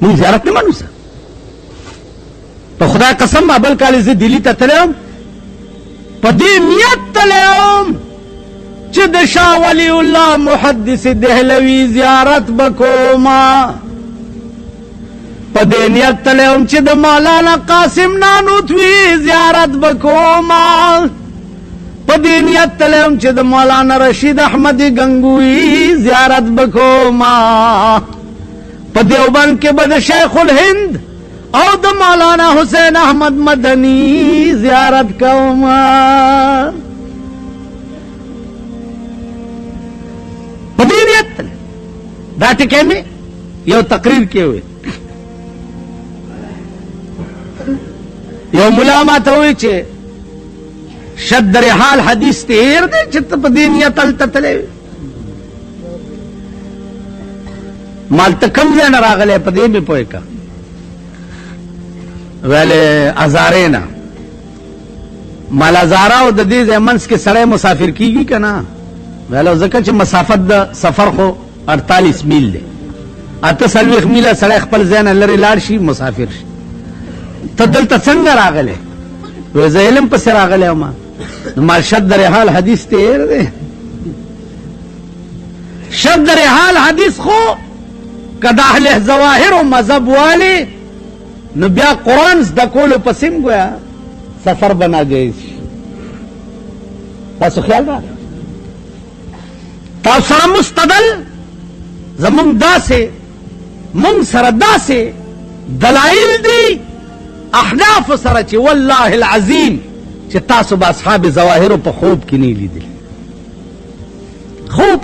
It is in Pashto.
مونږ زیارت نه منو. په خدای قسم ما بل کال زه دلی ته تلم، په دې نیت تلم چې د شاه ولی الله محدث دهلوي زیارت بکوما. په دې نیت تلم چې د مولانا قاسم نانوتوي زیارت بکوما. په دې نیت تلم چې د مولانا رشید احمد گنگوی زیارت بکوما. په دیوبند کې به د شیخ الهند او د مولانا حسین احمد مدنی زیارت کوما. په دې نیت دا ټکی مې یو تقریر کې وی، یو ملا ما ته وی چې شد رحال حدیث تیر دی چې ته په دې نیت هلته تللی. مال ته کوم ځای نه راغلی په دې مې پوه که ویلې هزارې نه. مال هزاره او د دې ځای منځ کې سړی مسافر کېږي که نه؟ ویلو ځکه چې مسافت د سفر خو 48 میل دی، 48 میله سړی خپل ځای نه لرې لاړ شي مسافر شي. ته دلته څنګه راغلی؟ وی زه علم پسې راغلی وم. مال شد رحال حدیث تیر دی. شد رحال حدیث خو که د اهل ظواهر و مذهب والی نو بیا قرآن زده کولو پسې هم گویا سفر به ناجایز شي. تاسو خیال راغلی؟ تاسو سره مستدل زمونږ داسې مونږ سره داسې دلایل دي احناف سره چې والله العظیم چې تاسو به اصحاب ظواهرو په خوب کې نه لیدل. خوب